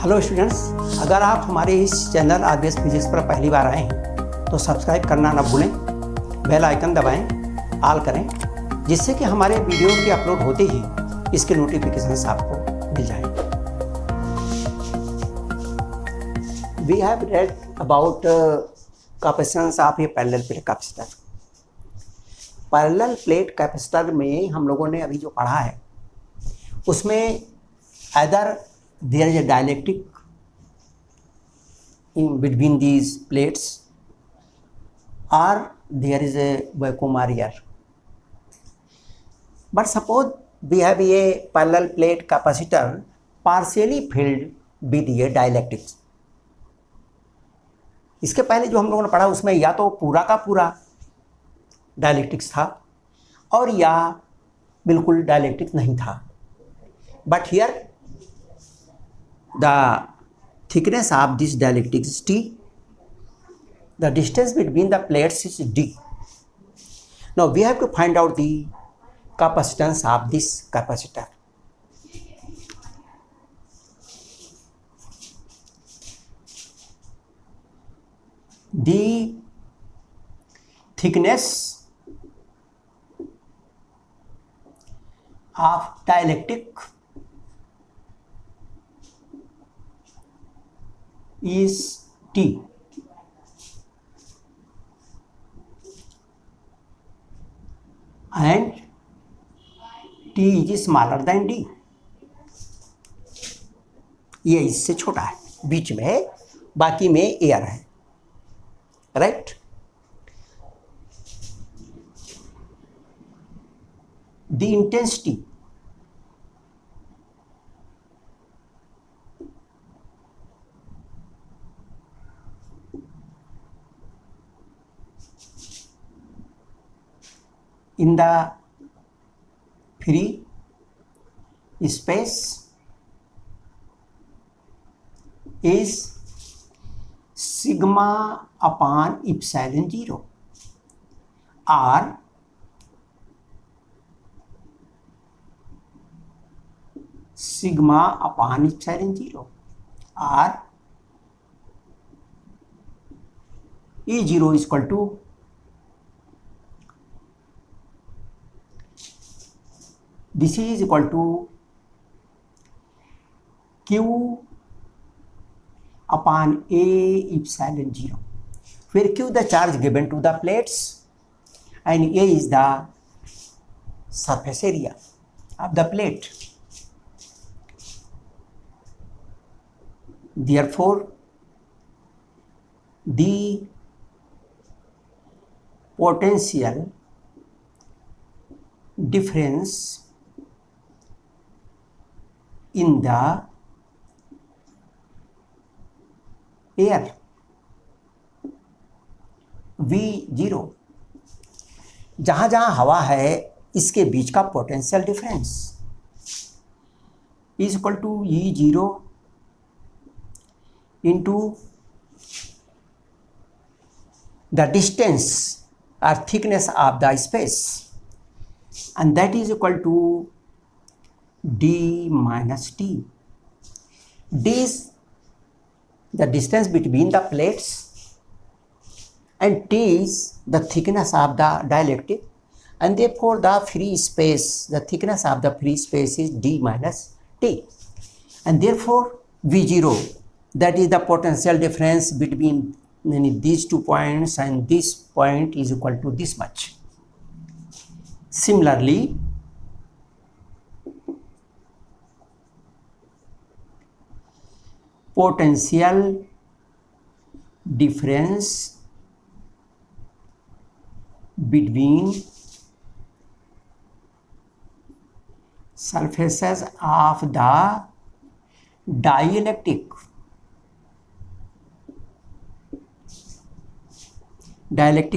Hello students, अगर आप हमारे इस चैनल आरबीएस फिजिक्स पर पहली बार आए हैं तो सब्सक्राइब करना ना भूलें, बेल आइकन दबाएं, ऑल करें, जिससे कि हमारे वीडियो के अपलोड होते ही इसके नोटिफिकेशंस आपको मिल जाएं। We have read about capacitance of a parallel plate capacitor. Parallel plate capacitor में हम लोगों ने अभी जो पढ़ा है उसमें either there is a dielectric in between these plates or there is a vacuum barrier. But suppose we have a parallel plate capacitor partially filled with a dielectrics. इसके पहले जो हम लोगों ने पढ़ा उसमें या तो पूरा का पूरा डायलेक्ट्रिक्स था और या बिल्कुल डायलेक्ट्रिक्स नहीं था. But here the thickness of this dielectric is T. The distance between the plates is D. Now we have to find out the capacitance of this capacitor. The thickness of dielectric is T. And T is smaller than D. ये इससे छोटा है, बीच में है, बाकी में air है, right. The intensity in the free space is sigma upon epsilon 0 or sigma upon epsilon 0 or E0 is equal to this is equal to Q upon A epsilon 0, where Q the charge given to the plates and A is the surface area of the plate. Therefore, the potential difference in the air V0, जहाँ जहाँ हवा है इसके बीच का potential difference is equal to E0 into the distance और thickness of the space, and that is equal to D minus T. D is the distance between the plates and T is the thickness of the dielectric, and therefore the free space, the thickness of the free space is D minus T, and therefore V0, that is the potential difference between these 2 points, and this point is equal to this much. Similarly, potential difference between surfaces of the dielectric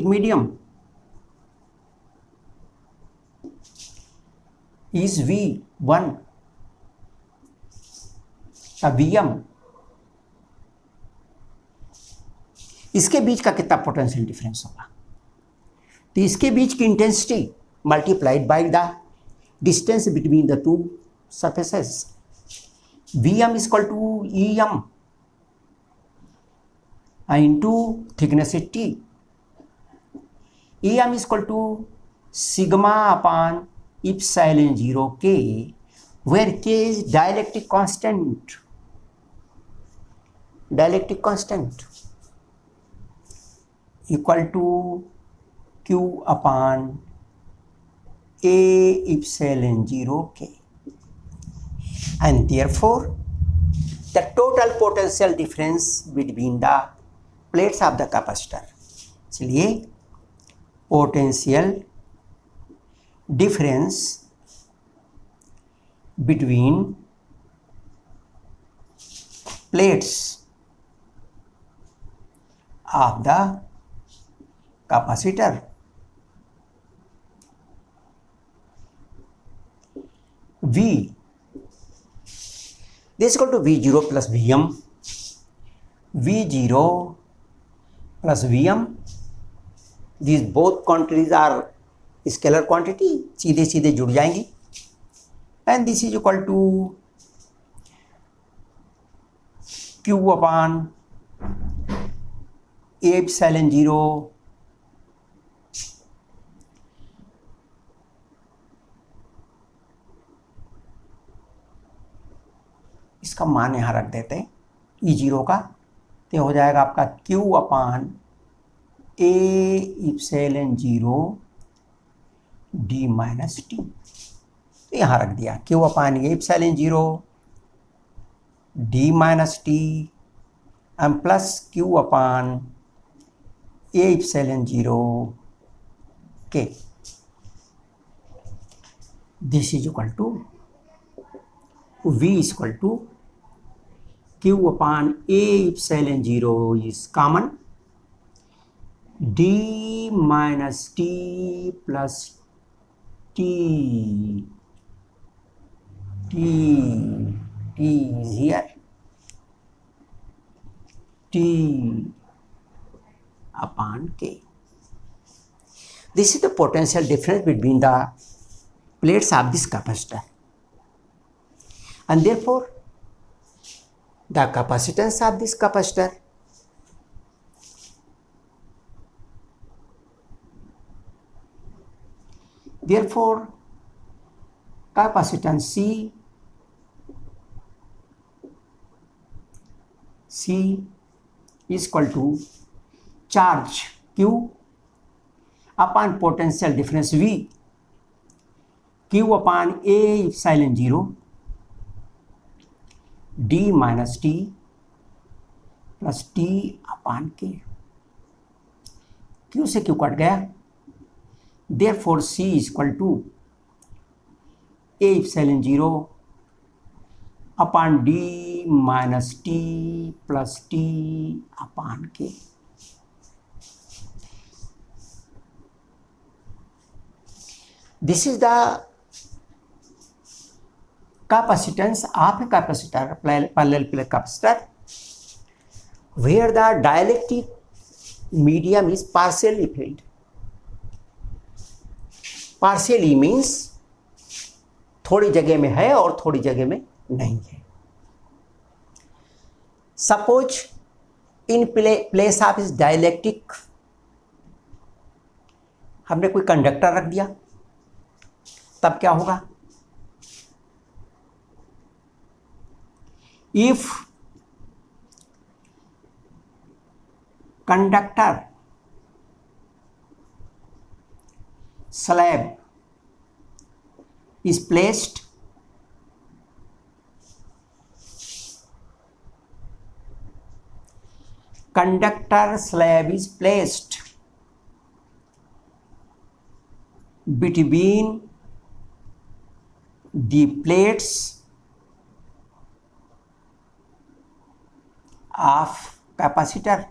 medium is V1 Vm. इसके बीच का कितना potential difference होगा? तो इसके बीच की intensity multiplied by the distance between the two surfaces. Vm is equal to Em into thickness is T. Em is equal to sigma upon epsilon 0 K, where K is dielectric constant. Dielectric constant equal to Q upon A epsilon 0 K. And therefore, the total potential difference between the plates of the capacitor. चलिए potential difference between plates of the capacitor V, this is equal to V0 plus Vm. V0 plus Vm, these both quantities are scalar quantity, सीधे सीधे जुड़ जाएंगी. And this is equal to Q upon A epsilon 0 इसका मान यहाँ रख देते हैं E0 का, तो हो जाएगा आपका Q upon A epsilon 0 D minus T. तो यहाँ रख दिया Q upon A epsilon 0 D minus T M plus Q upon A epsilon 0 K. This is equal to V is equal to Q upon A epsilon 0 is common, D minus T plus T is here, T upon K. This is the potential difference between the plates of this capacitor, and therefore the capacitance of this capacitor therefore capacitance C is equal to charge Q upon potential difference V, Q upon A epsilon 0 D minus T plus T upon K. Q से Q cut गया, therefore C is equal to A epsilon 0 upon D minus T plus T upon K. This is the capacitance of a capacitor, parallel plate capacitor, where the dielectric medium is partially filled. Partially means थोड़ी जगह में है और थोड़ी जगह में नहीं है. Suppose in place of इस dielectric हमने कोई कंडक्टर रख दिया, तब क्या होगा? If conductor slab is placed between the plates of capacitor.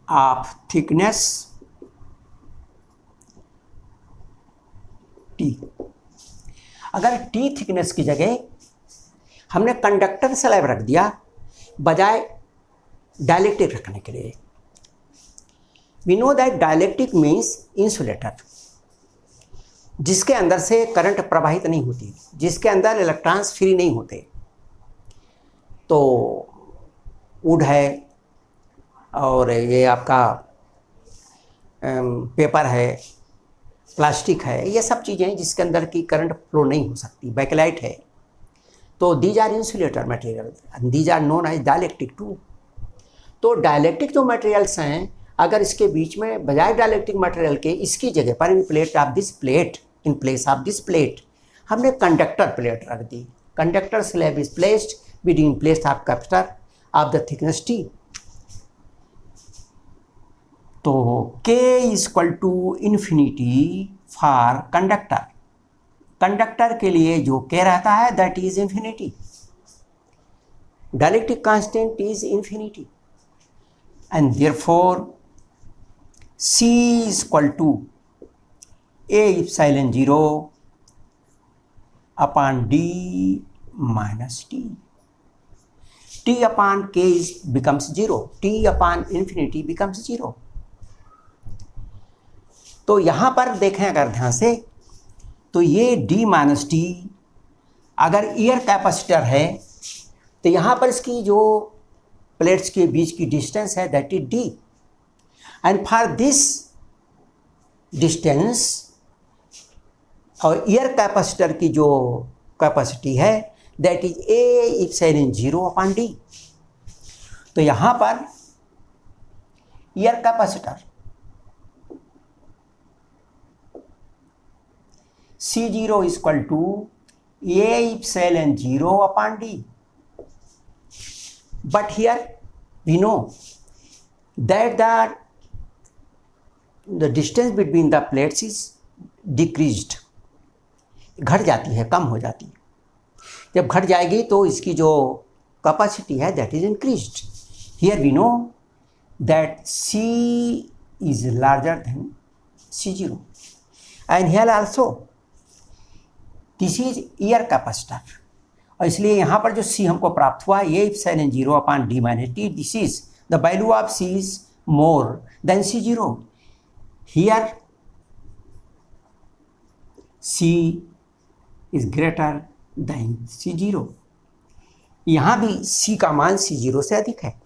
Of thickness T. अगर T थिकनेस की जगह हमने कंडक्टर स्लैब रख दिया बजाय डाइलेक्ट्रिक रखने के लिए, we know that dielectric means insulator, जिसके अंदर से करंट प्रवाहित नहीं होती, जिसके अंदर इलेक्ट्रॉन्स फ्री नहीं होते। तो वुड है और ये आपका पेपर है, प्लास्टिक है, ये सब चीज़ें जिसके अंदर की करंट फ्लो नहीं हो सकती। बैकलाइट है, तो these are insulator material and these are known as dielectric too. तो डाइलेक्ट्रिक जो मटेरियल्स हैं, अगर इसके बीच में बजाय डाइलेक्ट्रिक मटेरियल के इसकी जगह पर in plate of this plate, in place of this plate, हमने कंडक्टर प्लेट रख दी। Conductor slab is placed between place of capacitor of the thickness T. तो K is equal to infinity for conductor. Conductor के लिए जो K रहता है that is infinity. Dielectric constant is infinity and therefore C is equal to A epsilon 0 upon D minus T। T upon K becomes 0, T upon infinity becomes 0। तो यहाँ पर देखें अगर ध्यान से, तो ये D माइनस टी अगर एयर कैपेसिटर है तो यहाँ पर इसकी जो प्लेट्स के बीच की डिस्टेंस है that is D, and for this distance और एयर कैपेसिटर की जो कैपेसिटी है that is A epsilon 0 upon D। तो यहाँ पर air capacitor C0 is equal to A epsilon 0 upon D. But here we know that the distance between the plates is decreased. घट जाती है, कम हो जाती है। जब घट जाएगी तो इसकी जो कैपेसिटी है that is increased. Here we know that C is larger than C0. And here also this is air capacitor, और इसलिए यहाँ पर जो C हमको प्राप्त हुआ ये epsilon 0 upon D minus T, this is the value of C is more than C0। Here C is greater than C0, यहाँ भी C का मान C0 से अधिक है।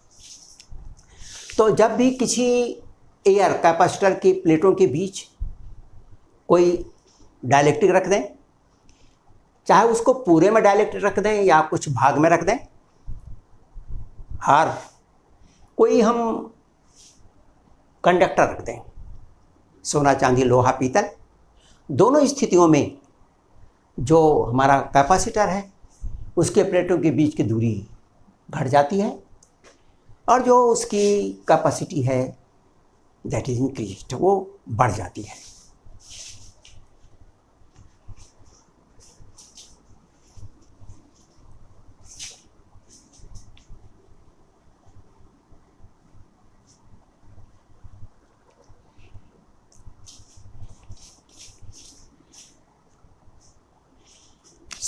तो जब भी किसी एयर कैपेसिटर की प्लेटों के बीच कोई डाइलेक्ट्रिक रख दें, चाहे उसको पूरे में डाइलेक्ट्रिक रख दें या कुछ भाग में रख दें, और कोई हम कंडक्टर रख दें, सोना चांदी लोहा पीतल, दोनों स्थितियों में जो हमारा कैपेसिटर है उसके प्लेटों के बीच की दूरी घट जाती है और जो उसकी कैपेसिटी है दैट इज इंक्रीज्ड, वो बढ़ जाती है।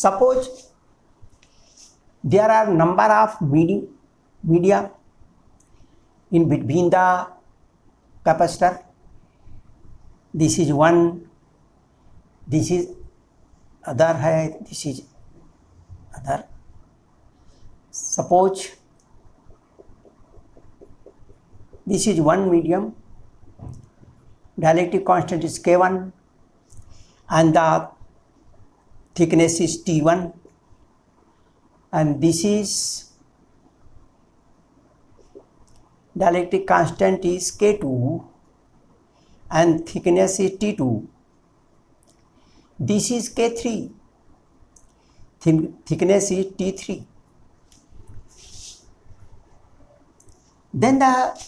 Suppose there are number of media in between the capacitor. This is one, this is other है, this is other. Suppose this is one medium, dielectric constant is K1 and the thickness is T1, and this is dielectric constant is K2 and thickness is T2. This is K3, thickness is T3. Then the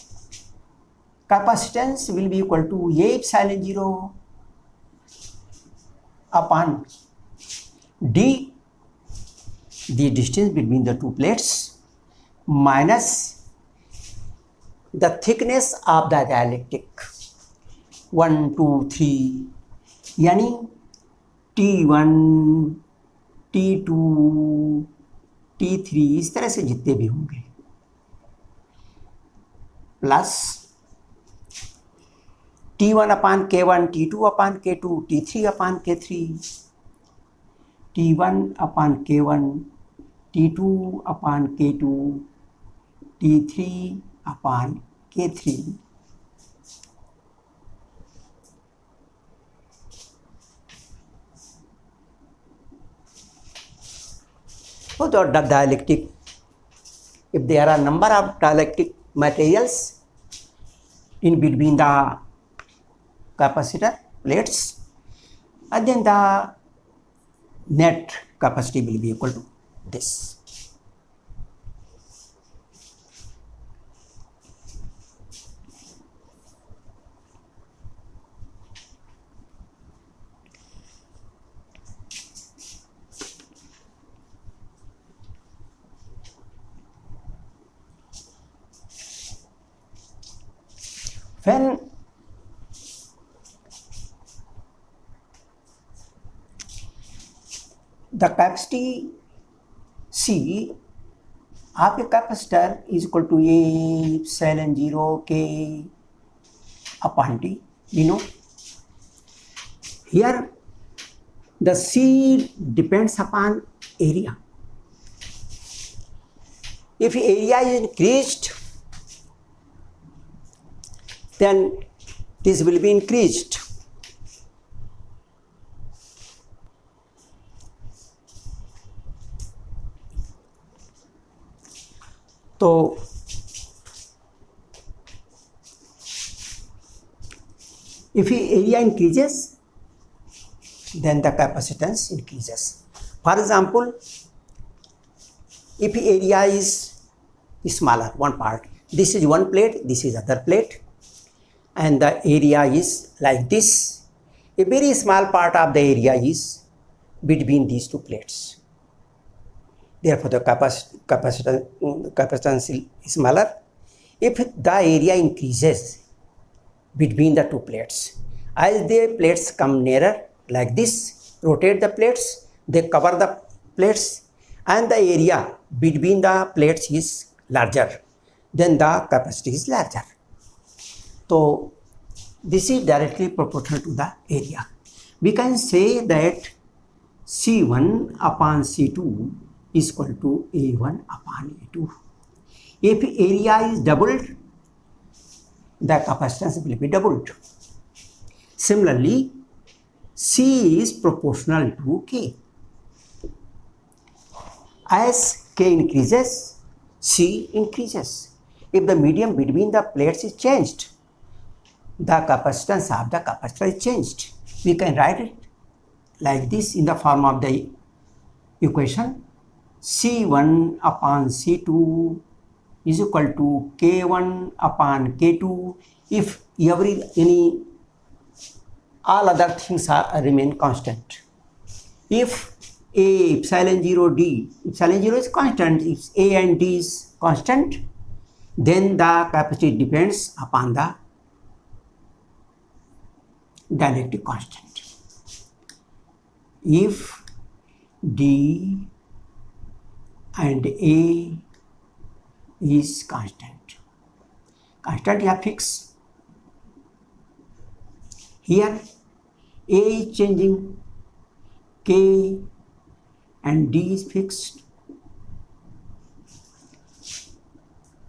capacitance will be equal to A epsilon 0 upon D, the distance between the two plates, minus the thickness of the dielectric 1, 2, 3, यानी T1, T2, T3 इस तरह से जितने भी होंगे, plus T1 upon K1, T2 upon K2, T3 upon K3, T1 upon K1, T2 upon K2, T3 upon K3. So the dielectric, if there are number of dielectric materials in between the capacitor plates, and then the net capacity will be equal to this. When the capacity C of a capacitor is equal to A epsilon 0 K upon T, you know, here the C depends upon area. If area is increased, then this will be increased. So if area increases, then the capacitance increases. For example, if area is smaller, one part, this is one plate, this is other plate, and the area is like this, a very small part of the area is between these two plates. Therefore, the capacitance is smaller. If the area increases between the two plates, as the plates come nearer, like this, rotate the plates, they cover the plates, and the area between the plates is larger, then the capacity is larger. So this is directly proportional to the area. We can say that C1 upon C2 is equal to A1 upon A2. If area is doubled, the capacitance will be doubled. Similarly, C is proportional to K. As K increases, C increases. If the medium between the plates is changed, the capacitance of the capacitor is changed. We can write it like this in the form of the equation: C1 upon C2 is equal to K1 upon K2 if all other things remain constant. If A epsilon 0 D, epsilon 0 is constant, if A and D is constant, then the capacity depends upon the dielectric constant. If D and A is constant you have fixed. Here A is changing, K and D is fixed.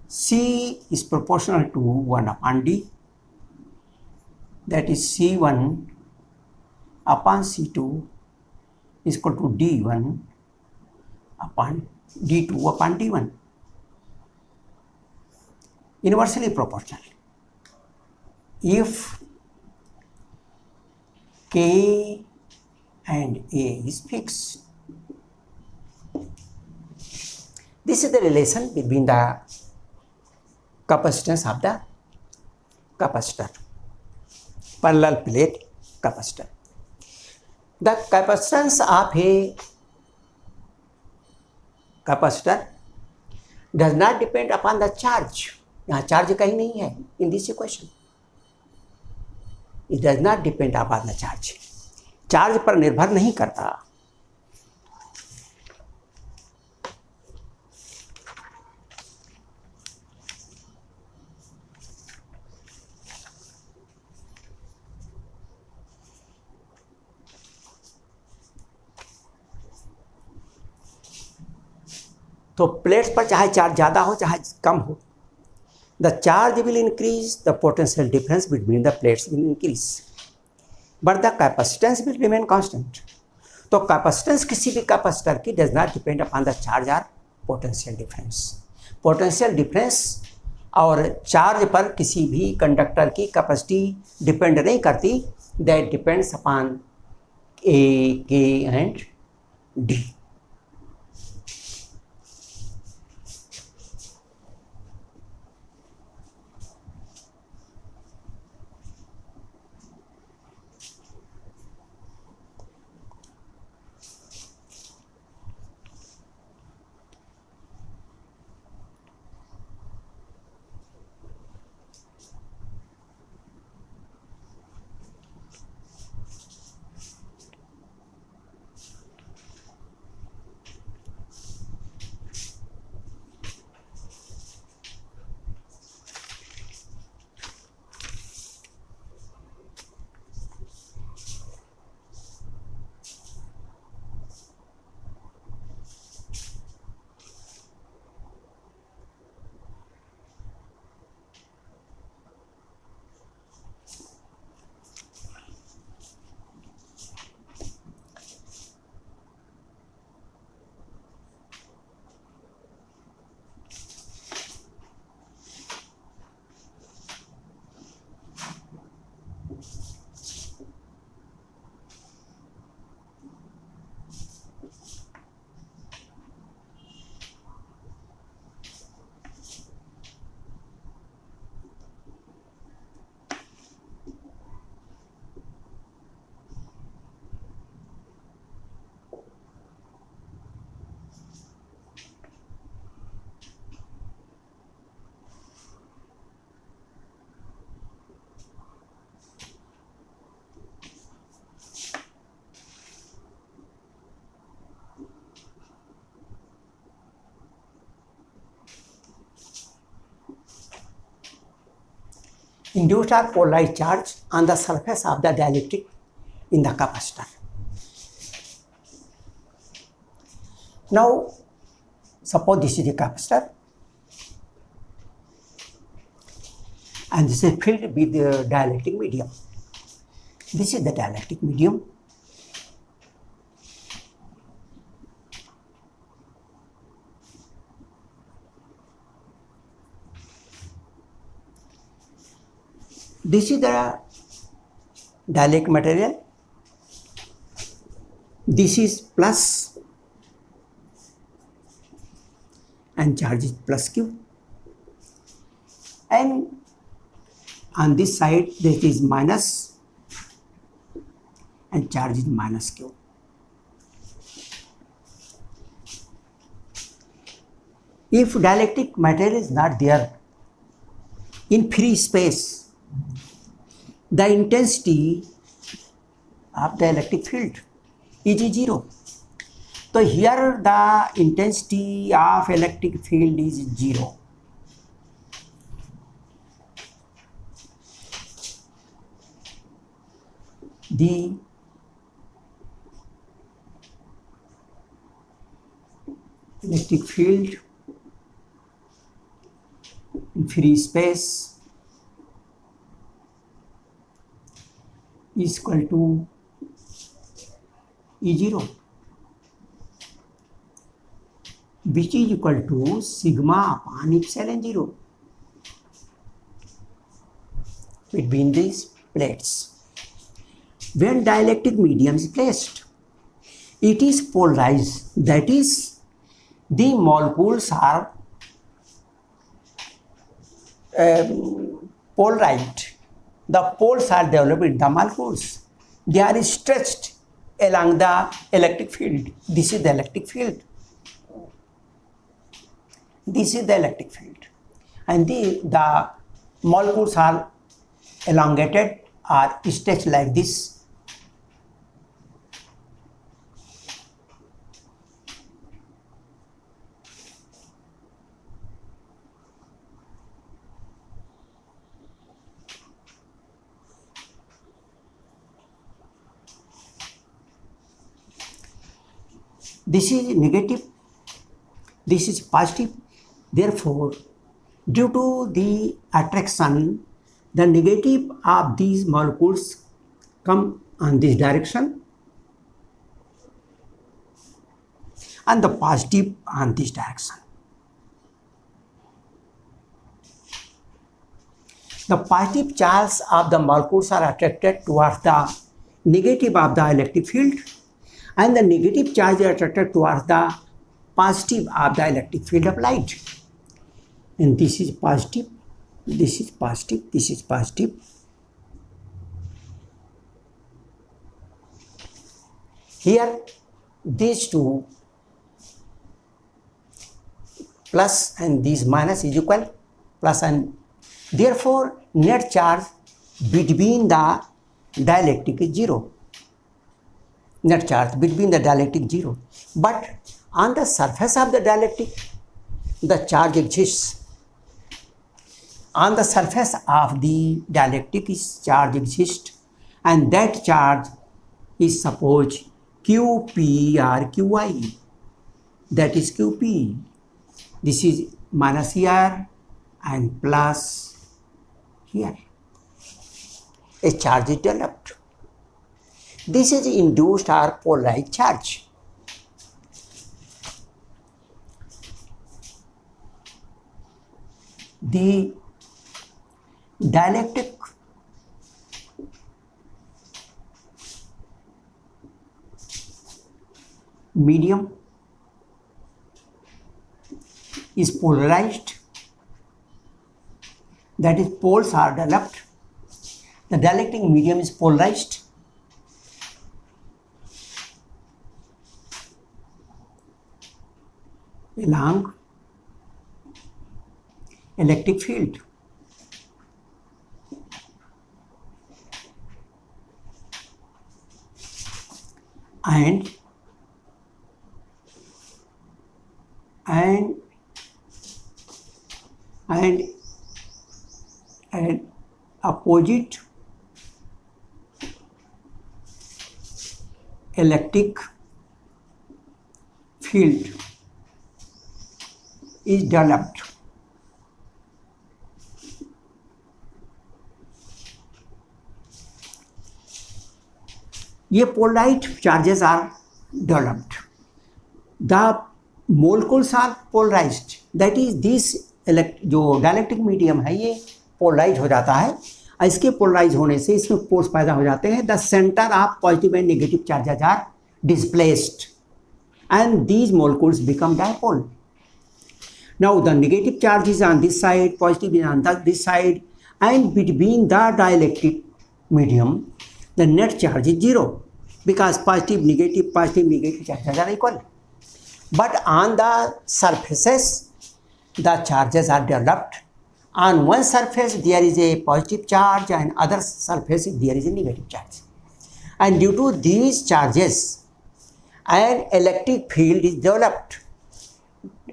C is proportional to 1 upon D, that is C1 upon C2 is equal to D1 upon D2 upon D1. Inversely proportional. If K and A is fixed, this is the relation between the capacitance of the capacitor, parallel plate capacitor. The capacitance of a capacitor does not depend upon the charge. यहाँ charge कहीं नहीं है in this equation. It does not depend upon the charge. Charge पर निर्भर नहीं करता. तो plates पर चाहे चार्ज ज़्यादा हो चाहे कम हो, the charge will increase, the potential difference between the plates will increase, but the capacitance will remain constant. तो कैपेसिटेंस किसी भी कैपेसिटर की does not depend upon the charge or potential difference. Potential difference और charge पर किसी भी conductor की capacity depend नहीं करती, दैट डिपेंड्स अपॉन ए, के and D. Induced or polarized charge on the surface of the dielectric in the capacitor. Now, suppose this is the capacitor and this is filled with the dielectric medium. This is the dielectric medium. This is the dielectric material. This is plus and charge is plus Q. And on this side this is minus and charge is minus Q. If dielectric material is not there in free space, the intensity of the electric field is zero. So here the intensity of electric field is zero. The electric field in free space is equal to E0, which is equal to sigma upon epsilon 0 between these plates. When dielectric medium is placed, it is polarized, that is, the molecules are polarized. The poles are developed in the molecules. They are stretched along the electric field. This is the electric field. This is the electric field. And the molecules are elongated or stretched like this. This is negative this is positive. Therefore, due to the attraction, the negative of these molecules come on this direction and the positive on this direction. The positive charge of the molecules are attracted towards the negative of the electric field, and the negative charge is attracted towards the positive of the electric field of light. And this is positive, this is positive, this is positive. Here, these two plus and these minus is equal plus, and therefore net charge between the dielectric is 0. Net charge between the dielectric 0. But on the surface of the dielectric, the charge exists. On the surface of the dielectric charge exists, and that charge is suppose QP or QI. That is QP. This is minus here and plus here. A charge is developed. This is induced or polarized charge. The dielectric medium is polarized, that is, poles are developed. The dielectric medium is polarized. Along electric field. And opposite electric field is developed. ये polarized charges are developed. The molecules are polarized. That is, this जो dielectric medium है ये polarise हो जाता है, और इसके polarise होने से इसमें पोल्स पैदा हो जाते हैं. The centre of positive and negative charges are displaced and these molecules become dipole. Now the negative charge is on this side, positive is on this side, and between the dielectric medium the net charge is 0 because positive negative charges are equal. But on the surfaces the charges are developed. On one surface there is a positive charge and other surface there is a negative charge, and due to these charges an electric field is developed.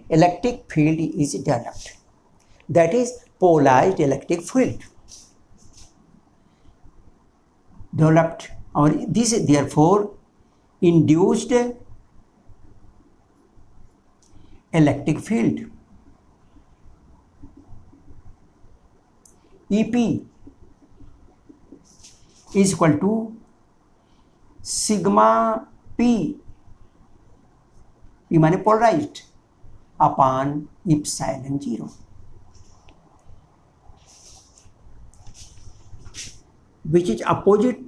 Electric field is developed, that is polarized electric field developed, or this is therefore induced electric field. EP is equal to sigma P, P माने polarized, upon epsilon 0, which is opposite,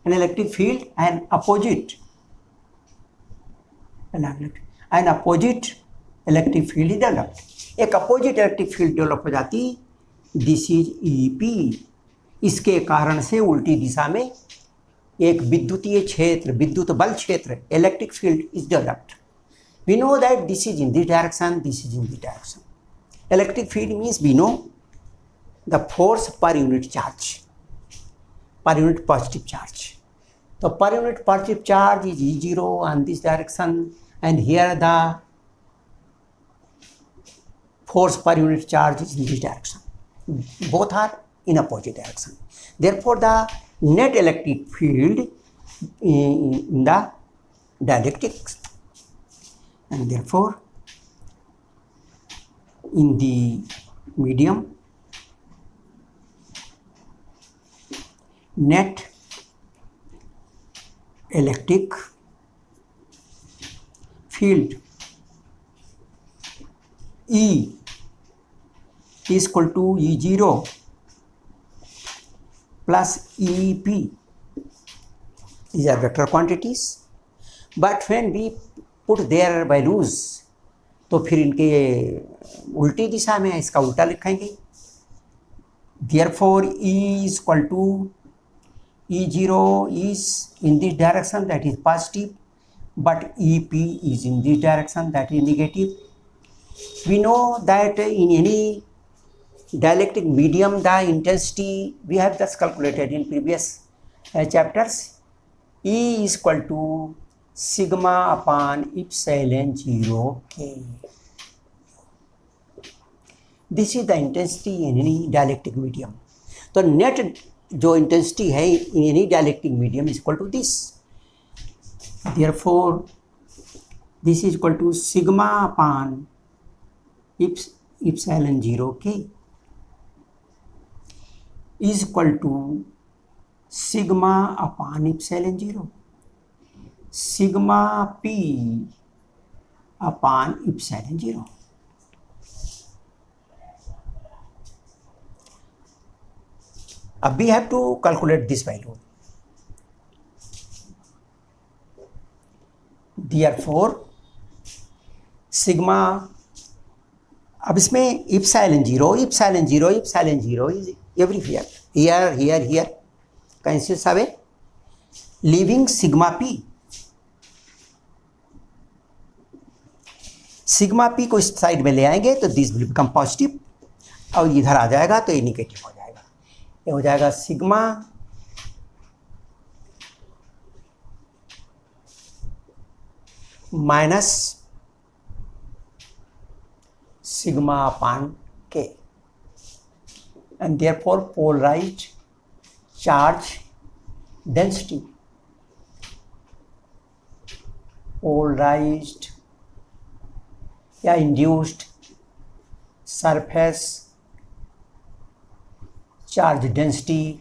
an electric field and opposite electric field is developed. एक opposite electric field develop हो जाती, this is EP. इसके कारण से उल्टी दिशा में एक विद्युतीय क्षेत्र, विद्युत बल क्षेत्र, electric field is developed. We know that this is in this direction, this is in this direction. Electric field means we know the force per unit charge, per unit positive charge. तो per unit positive charge is E0 on this direction, and here the force per unit charge is in this direction. Both are in opposite direction. Therefore, the net electric field in the dielectrics, and therefore in the medium, net electric field E is equal to E0 plus EP. These are vector quantities, but when we put their values, तो फिर इनके उल्टी दिशा में है, इसका उल्टा लिखेंगे. Therefore, E is equal to E0 is in this direction, that is positive, but EP is in this direction, that is negative. We know that in any dielectric medium, the intensity we have just calculated in previous chapters. E is equal to sigma upon epsilon 0 K. This is the intensity in any dielectric medium. तो net जो intensity है in any dielectric medium is equal to this. Therefore, this is equal to sigma upon epsilon 0 K is equal to sigma upon epsilon 0 sigma P upon epsilon 0. Now we have to calculate this value. Therefore, sigma, अब इसमें epsilon 0 is everywhere, here consists of a leaving sigma p. Sigma P को इस side में ले आएंगे तो this will become positive, और इधर आ जाएगा तो ये निगेटिव हो जाएगा. ये हो जाएगा sigma minus sigma upon K, and therefore polarized charge density, polarized induced surface charge density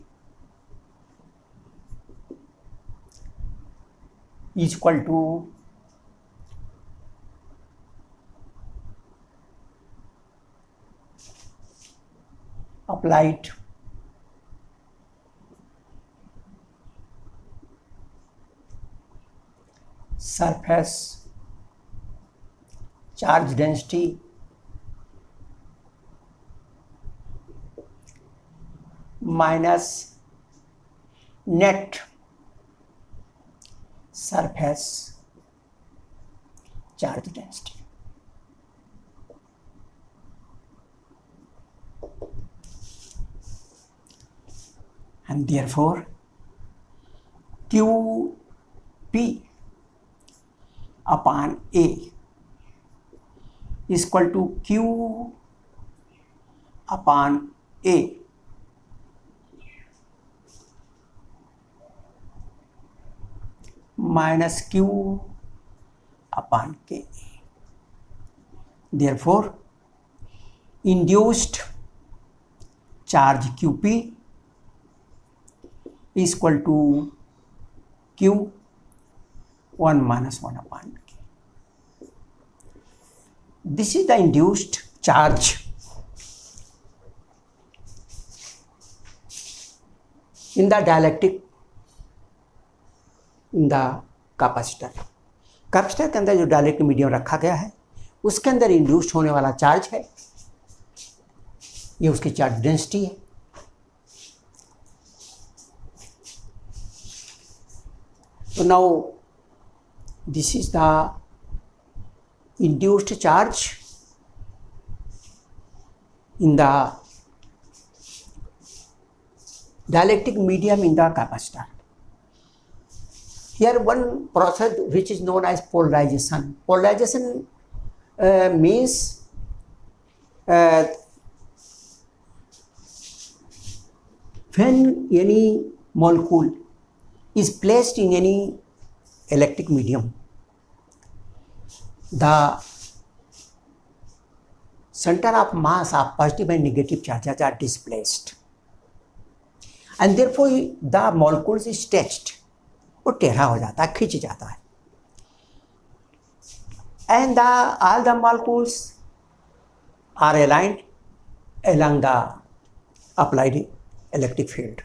is equal to applied surface charge density minus net surface charge density. And therefore QP upon A is equal to Q upon A minus Q upon K. Therefore, induced charge QP is equal to Q 1 minus 1 upon K. This is the induced charge in the dielectric in the capacitor. Capacitor के अंदर जो dielectric medium रखा गया है उसके अंदर induced होने वाला चार्ज है, ये उसकी चार्ज डेंसिटी है. So now this is the induced charge in the dielectric medium in the capacitor. Here one process which is known as polarization. Polarization means when any molecule is placed in any electric medium, the center of mass of positive and negative charges are displaced, and therefore the molecules is stretched, वो टेढ़ा हो जाता है, खिंच जाता है, and all the molecules are aligned along the applied electric field.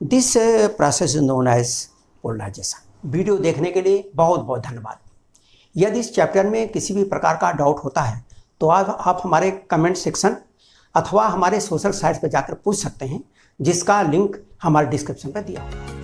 This process is known as polarization. Video देखने के लिए बहुत बहुत धन्यवाद। यदि इस चैप्टर में किसी भी प्रकार का डाउट होता है तो आप हमारे कमेंट सेक्शन अथवा हमारे सोशल साइट्स पर जाकर पूछ सकते हैं, जिसका लिंक हमारे डिस्क्रिप्शन पर दिया हुआ है।